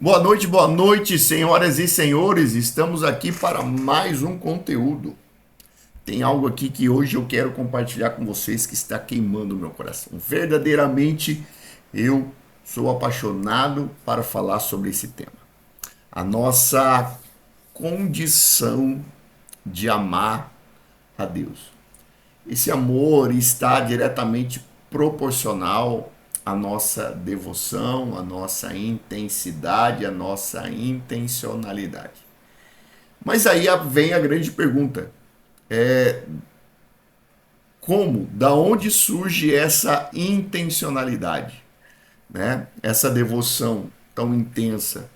Boa noite, senhoras e senhores. Estamos aqui para mais um conteúdo. Tem algo aqui que hoje eu quero compartilhar com vocês que está queimando o meu coração. Verdadeiramente, eu sou apaixonado para falar sobre esse tema. A nossa condição de amar a Deus. Esse amor está diretamente proporcional à nossa devoção, à nossa intensidade, à nossa intencionalidade. Mas aí vem a grande pergunta: como, da onde surge essa intencionalidade, né? Essa devoção tão intensa?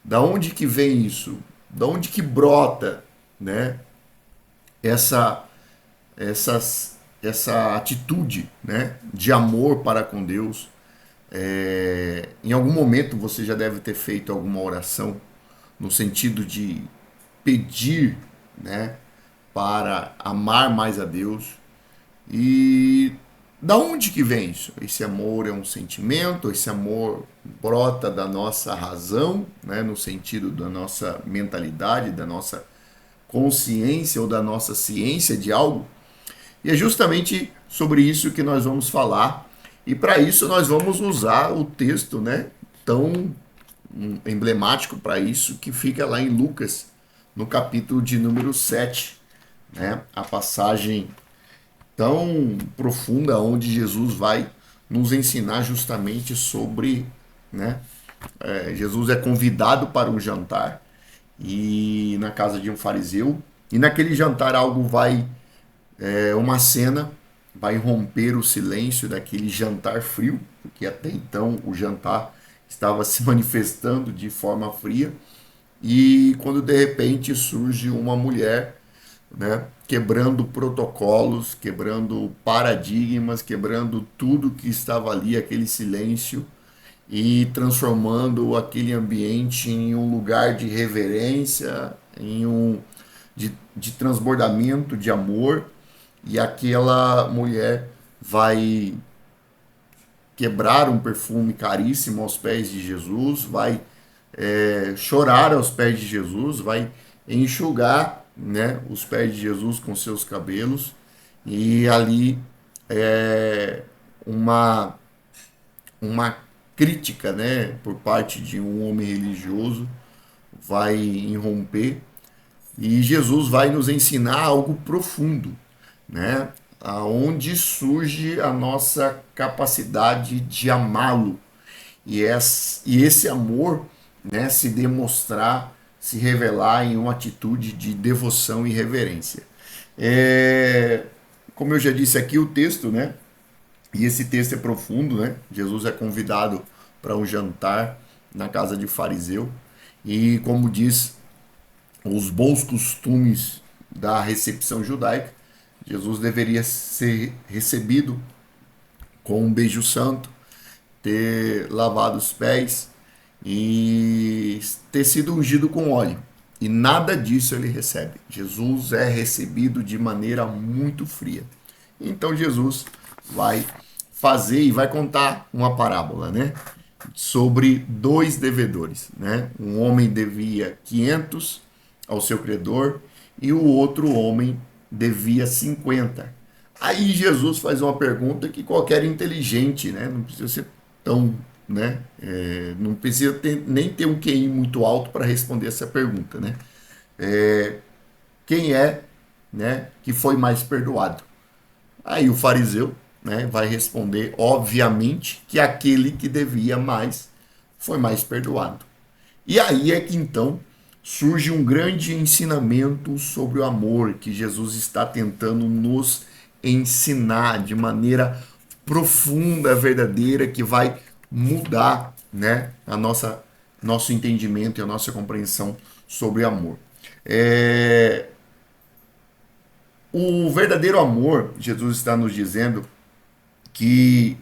Da onde que vem isso? Da onde que brota, né? Essa essa atitude, né, de amor para com Deus. Em algum momento você já deve ter feito alguma oração no sentido de pedir, né, para amar mais a Deus. E da onde que vem isso? Esse amor é um sentimento, esse amor brota da nossa razão, né, no sentido da nossa mentalidade, da nossa consciência ou da nossa ciência de algo. E é justamente sobre isso que nós vamos falar. E para isso nós vamos usar o texto, né, tão emblemático para isso, que fica lá em Lucas, no capítulo de número 7, né? A passagem tão profunda onde Jesus vai nos ensinar justamente sobre, né? Jesus é convidado para um jantar e na casa de um fariseu, e naquele jantar algo vai, uma cena vai romper o silêncio daquele jantar frio, porque até então o jantar estava se manifestando de forma fria, e quando de repente surge uma mulher, né, quebrando protocolos, quebrando paradigmas, quebrando tudo que estava ali, aquele silêncio, e transformando aquele ambiente em um lugar de reverência, em de transbordamento de amor. E aquela mulher vai quebrar um perfume caríssimo aos pés de Jesus, vai chorar aos pés de Jesus, vai enxugar, né, os pés de Jesus com seus cabelos. E ali é uma crítica, né, por parte de um homem religioso vai irromper, e Jesus vai nos ensinar algo profundo, né? Aonde surge a nossa capacidade de amá-lo, e esse amor, né, se demonstrar, se revelar em uma atitude de devoção e reverência. É, como eu já disse aqui, o texto, né? E esse texto é profundo, né? Jesus é convidado para um jantar na casa de fariseu, e como diz os bons costumes da recepção judaica, Jesus deveria ser recebido com um beijo santo, ter lavado os pés e ter sido ungido com óleo. E nada disso ele recebe. Jesus é recebido de maneira muito fria. Então Jesus vai fazer e vai contar uma parábola, né, sobre dois devedores, né? Um homem devia 500 ao seu credor e o outro homem devia 50. Aí Jesus faz uma pergunta que qualquer inteligente, né, não precisa ser tão, né, não precisa nem ter um QI muito alto para responder essa pergunta, né? Quem é, né, que foi mais perdoado? Aí o fariseu, né, vai responder, obviamente, que aquele que devia mais foi mais perdoado. E aí é que então surge um grande ensinamento sobre o amor que Jesus está tentando nos ensinar de maneira profunda, verdadeira, que vai mudar, né, a nosso entendimento e a nossa compreensão sobre amor. O verdadeiro amor, Jesus está nos dizendo que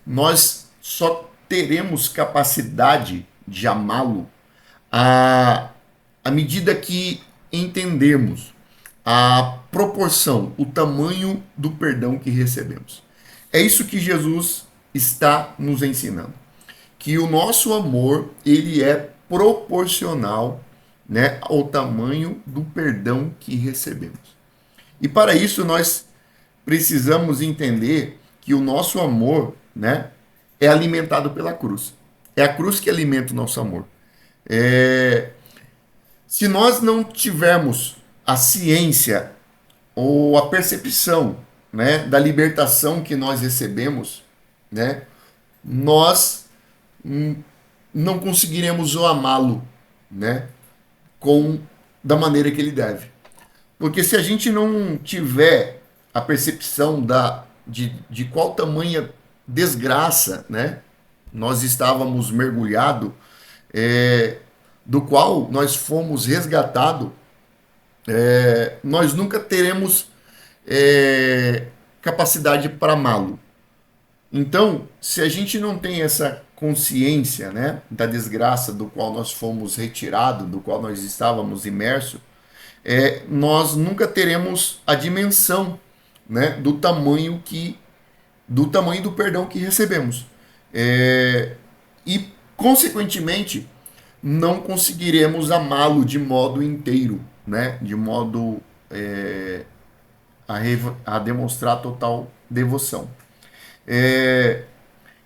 nós só teremos capacidade de amá-lo à, à medida que entendemos a proporção, o tamanho do perdão que recebemos. É isso que Jesus está nos ensinando. Que o nosso amor, ele é proporcional, né, ao tamanho do perdão que recebemos. E para isso nós precisamos entender que o nosso amor, né, é alimentado pela cruz. É a cruz que alimenta o nosso amor. Se nós não tivermos a ciência ou a percepção, né, da libertação que nós recebemos, né, nós não conseguiremos o amá-lo, né, com da maneira que ele deve. Porque se a gente não tiver a percepção de qual tamanha desgraça, né, nós estávamos mergulhados, do qual nós fomos resgatados, nós nunca teremos capacidade para amá-lo. Então, se a gente não tem essa consciência, né, da desgraça do qual nós fomos retirados, do qual nós estávamos imersos, nós nunca teremos a dimensão, né, do tamanho do perdão que recebemos. E, consequentemente, não conseguiremos amá-lo de modo inteiro, né, de modo a demonstrar total devoção.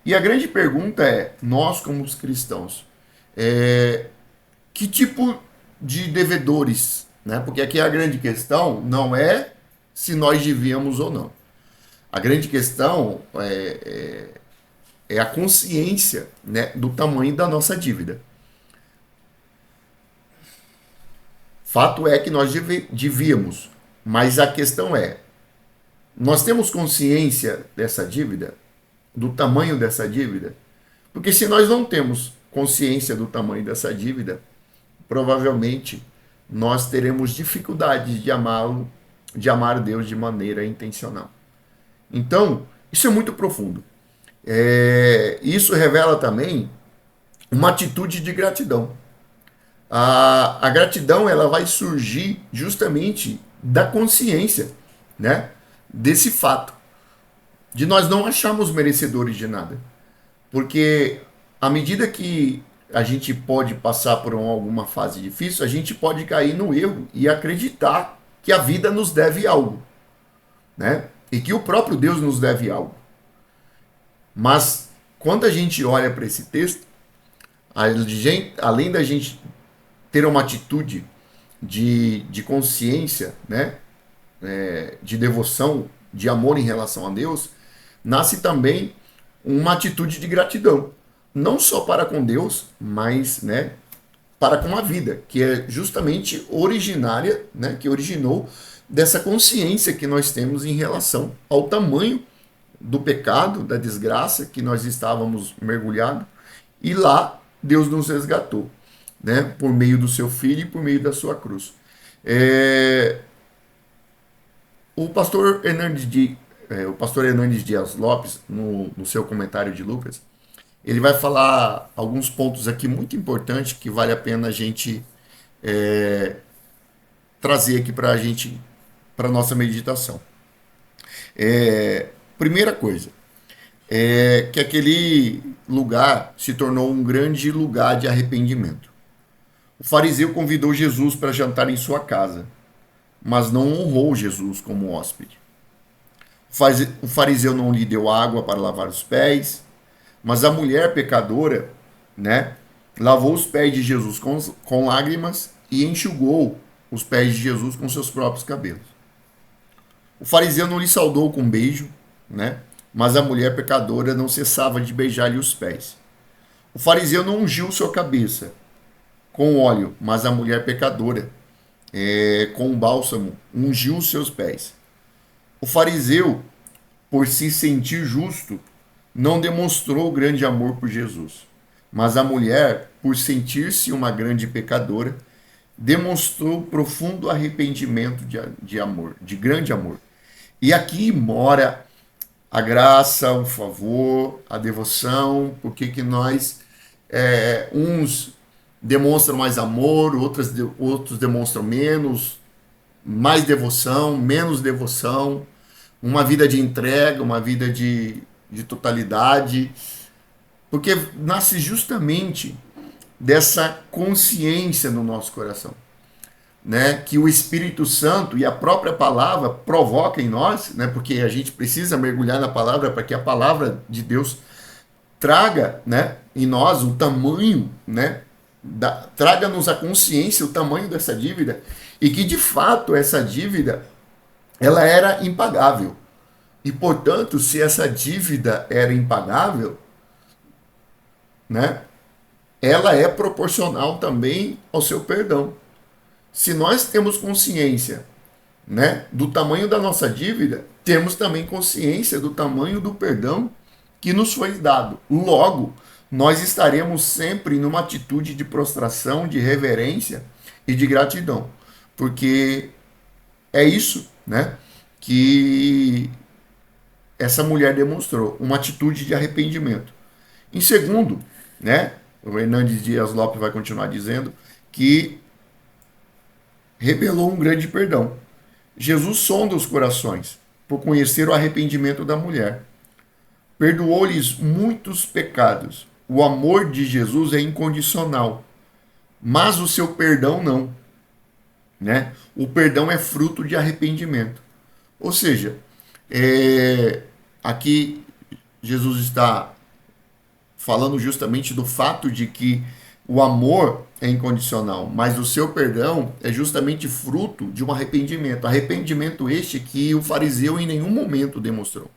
E a grande pergunta é, nós como os cristãos, que tipo de devedores, né? Porque aqui a grande questão não é se nós devíamos ou não. A grande questão é a consciência, né, do tamanho da nossa dívida. Fato é que nós devíamos, mas a questão é, nós temos consciência dessa dívida, do tamanho dessa dívida? Porque se nós não temos consciência do tamanho dessa dívida, provavelmente nós teremos dificuldade de amá-lo, de amar Deus de maneira intencional. Então, isso é muito profundo. Isso revela também uma atitude de gratidão. A gratidão ela vai surgir justamente da consciência, né, desse fato, de nós não acharmos merecedores de nada. Porque à medida que a gente pode passar por alguma fase difícil, a gente pode cair no erro e acreditar que a vida nos deve algo, né? E que o próprio Deus nos deve algo. Mas quando a gente olha para esse texto, além da gente ter uma atitude de consciência, né, de devoção, de amor em relação a Deus, nasce também uma atitude de gratidão, não só para com Deus, mas, né, para com a vida, que é justamente originária, né, que originou dessa consciência que nós temos em relação ao tamanho do pecado, da desgraça que nós estávamos mergulhados, e lá Deus nos resgatou, né, por meio do seu Filho e por meio da sua cruz. O pastor Hernandes Dias Lopes, no seu comentário de Lucas, ele vai falar alguns pontos aqui muito importantes que vale a pena a gente trazer aqui para a nossa meditação. Primeira coisa, que aquele lugar se tornou um grande lugar de arrependimento. O fariseu convidou Jesus para jantar em sua casa, mas não honrou Jesus como hóspede. O fariseu não lhe deu água para lavar os pés, mas a mulher pecadora, né, lavou os pés de Jesus com lágrimas e enxugou os pés de Jesus com seus próprios cabelos. O fariseu não lhe saudou com beijo, né, mas a mulher pecadora não cessava de beijar-lhe os pés. O fariseu não ungiu sua cabeça com óleo, mas a mulher pecadora, com bálsamo, ungiu os seus pés. O fariseu, por se sentir justo, não demonstrou grande amor por Jesus, mas a mulher, por sentir-se uma grande pecadora, demonstrou profundo arrependimento de amor, de grande amor. E aqui mora a graça, o favor, a devoção, porque que nós, uns demonstram mais amor, outros demonstram menos, mais devoção, menos devoção, uma vida de entrega, uma vida de totalidade, porque nasce justamente dessa consciência no nosso coração, né? Que o Espírito Santo e a própria palavra provoca em nós, né? Porque a gente precisa mergulhar na palavra para que a palavra de Deus traga, né, em nós o tamanho, né, traga-nos a consciência, o tamanho dessa dívida, e que de fato essa dívida ela era impagável. E portanto, se essa dívida era impagável, né, ela é proporcional também ao seu perdão. Se nós temos consciência, né, do tamanho da nossa dívida, temos também consciência do tamanho do perdão que nos foi dado. Logo, nós estaremos sempre numa atitude de prostração, de reverência e de gratidão, porque é isso, né, que essa mulher demonstrou, uma atitude de arrependimento. Em segundo, né, o Hernandes Dias Lopes vai continuar dizendo que revelou um grande perdão. Jesus sonda os corações por conhecer o arrependimento da mulher. Perdoou-lhes muitos pecados. O amor de Jesus é incondicional, mas o seu perdão não, né? O perdão é fruto de arrependimento. Ou seja, aqui Jesus está falando justamente do fato de que o amor é incondicional, mas o seu perdão é justamente fruto de um arrependimento. Arrependimento este que o fariseu em nenhum momento demonstrou.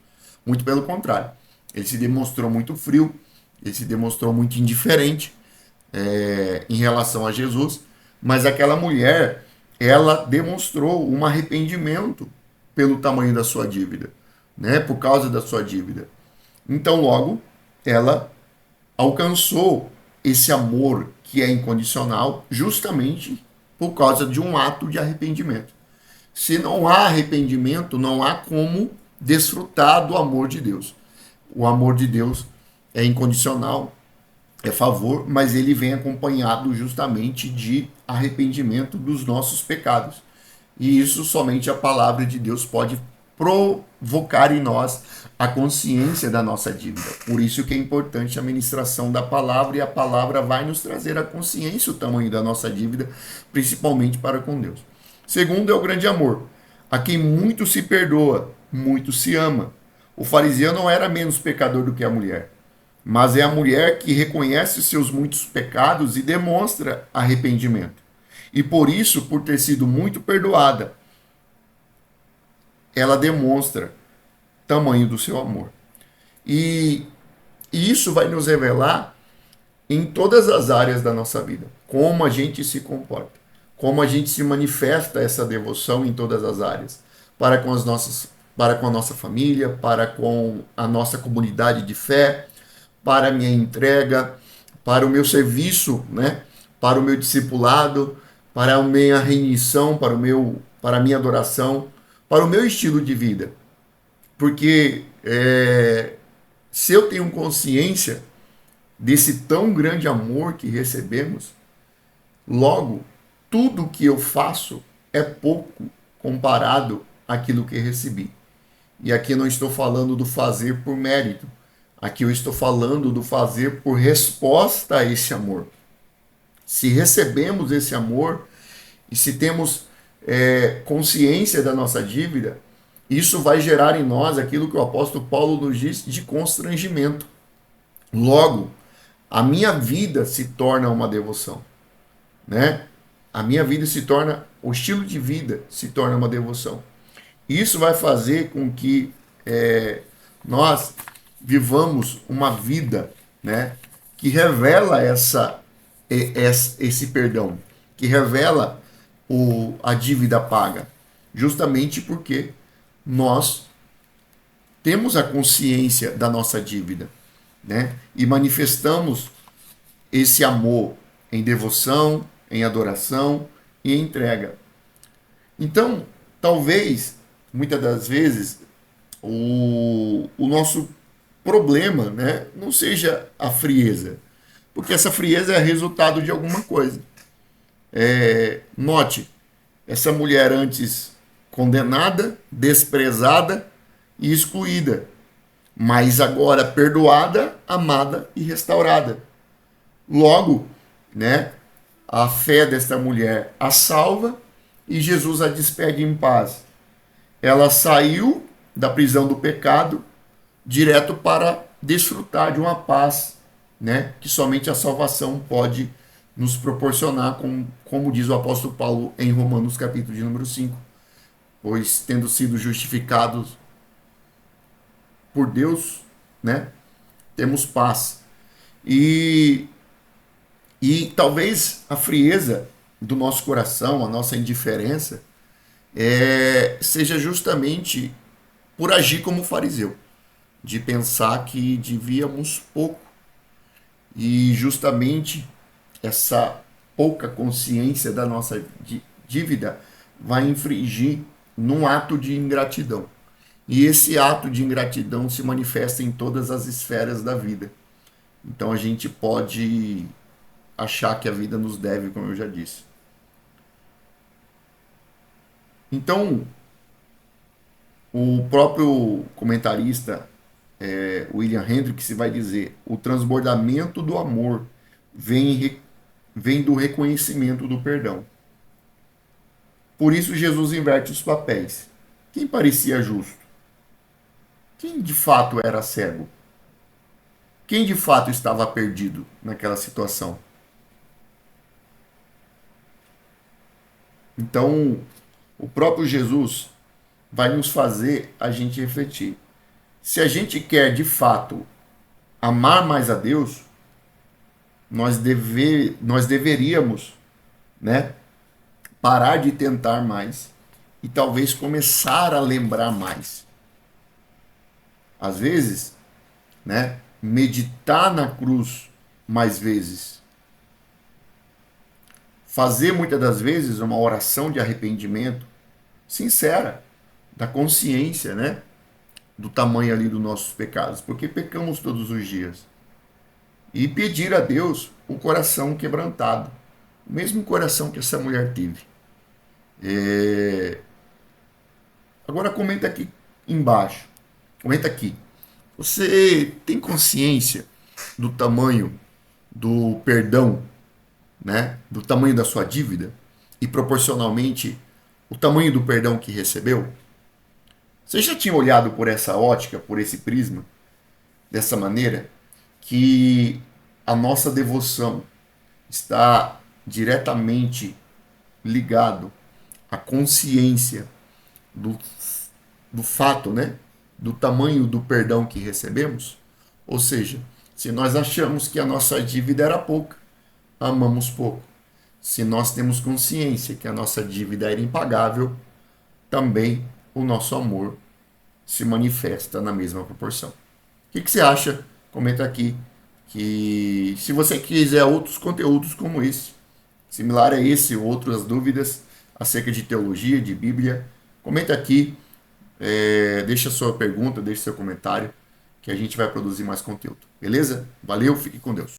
Muito pelo contrário. Ele se demonstrou muito frio, ele se demonstrou muito indiferente em relação a Jesus, mas aquela mulher, ela demonstrou um arrependimento pelo tamanho da sua dívida, né? Por causa da sua dívida. Então, logo, ela alcançou esse amor que é incondicional justamente por causa de um ato de arrependimento. Se não há arrependimento, não há como desfrutar do amor de Deus. O amor de Deus é incondicional, é favor, mas ele vem acompanhado justamente de arrependimento dos nossos pecados. E isso somente a palavra de Deus pode provocar em nós a consciência da nossa dívida. Por isso que é importante a ministração da palavra, e a palavra vai nos trazer a consciência, o tamanho da nossa dívida, principalmente para com Deus. Segundo é o grande amor. A quem muito se perdoa, muito se ama. O fariseu não era menos pecador do que a mulher, mas é a mulher que reconhece os seus muitos pecados e demonstra arrependimento. E por isso, por ter sido muito perdoada, ela demonstra tamanho do seu amor. E isso vai nos revelar em todas as áreas da nossa vida, como a gente se comporta, como a gente se manifesta essa devoção em todas as áreas, para com a nossa família, para com a nossa comunidade de fé, para a minha entrega, para o meu serviço, né? Para o meu discipulado, para a minha rendição, para a minha adoração, para o meu estilo de vida. Porque se eu tenho consciência desse tão grande amor que recebemos, logo, tudo que eu faço é pouco comparado àquilo que recebi. E aqui eu não estou falando do fazer por mérito. Aqui eu estou falando do fazer por resposta a esse amor. Se recebemos esse amor e se temos consciência da nossa dívida, isso vai gerar em nós aquilo que o apóstolo Paulo nos diz de constrangimento. Logo, a minha vida se torna uma devoção, né? A minha vida se torna, o estilo de vida se torna uma devoção. Isso vai fazer com que nós vivamos uma vida, né, que revela esse perdão, que revela a dívida paga, justamente porque nós temos a consciência da nossa dívida, né, e manifestamos esse amor em devoção, em adoração e em entrega. Então, talvez, muitas das vezes, o nosso problema, né, não seja a frieza, porque essa frieza é resultado de alguma coisa. Note, essa mulher antes condenada, desprezada e excluída, mas agora perdoada, amada e restaurada. Logo, né? A fé desta mulher a salva e Jesus a despede em paz. Ela saiu da prisão do pecado direto para desfrutar de uma paz, né? Que somente a salvação pode nos proporcionar, como diz o apóstolo Paulo em Romanos capítulo de número 5. Pois tendo sido justificados por Deus, né? Temos paz. E, e talvez a frieza do nosso coração, a nossa indiferença, seja justamente por agir como fariseu, de pensar que devíamos pouco. E justamente essa pouca consciência da nossa dívida vai infringir num ato de ingratidão. E esse ato de ingratidão se manifesta em todas as esferas da vida. Então a gente pode achar que a vida nos deve, como eu já disse. Então, o próprio comentarista William Hendricks vai dizer: o transbordamento do amor vem do reconhecimento do perdão. Por isso Jesus inverte os papéis. Quem parecia justo? Quem de fato era cego? Quem de fato estava perdido naquela situação? Então, o próprio Jesus vai nos fazer a gente refletir. Se a gente quer de fato amar mais a Deus, nós deveríamos, né, parar de tentar mais e talvez começar a lembrar mais. Às vezes, né, meditar na cruz mais vezes. Fazer muitas das vezes uma oração de arrependimento sincera, da consciência, né, do tamanho ali dos nossos pecados, porque pecamos todos os dias. E pedir a Deus um coração quebrantado, o mesmo coração que essa mulher teve. Agora comenta aqui embaixo, comenta aqui. Você tem consciência do tamanho do perdão, né? Do tamanho da sua dívida e proporcionalmente o tamanho do perdão que recebeu? Você já tinha olhado por essa ótica, por esse prisma, dessa maneira, que a nossa devoção está diretamente ligado à consciência do fato, né? Do tamanho do perdão que recebemos? Ou seja, se nós achamos que a nossa dívida era pouca, amamos pouco. Se nós temos consciência que a nossa dívida era impagável, também o nosso amor se manifesta na mesma proporção. O que você acha? Comenta aqui. Que se você quiser outros conteúdos como esse, similar a esse ou outras dúvidas acerca de teologia, de Bíblia, comenta aqui, deixa sua pergunta, deixa seu comentário, que a gente vai produzir mais conteúdo. Beleza? Valeu, fique com Deus.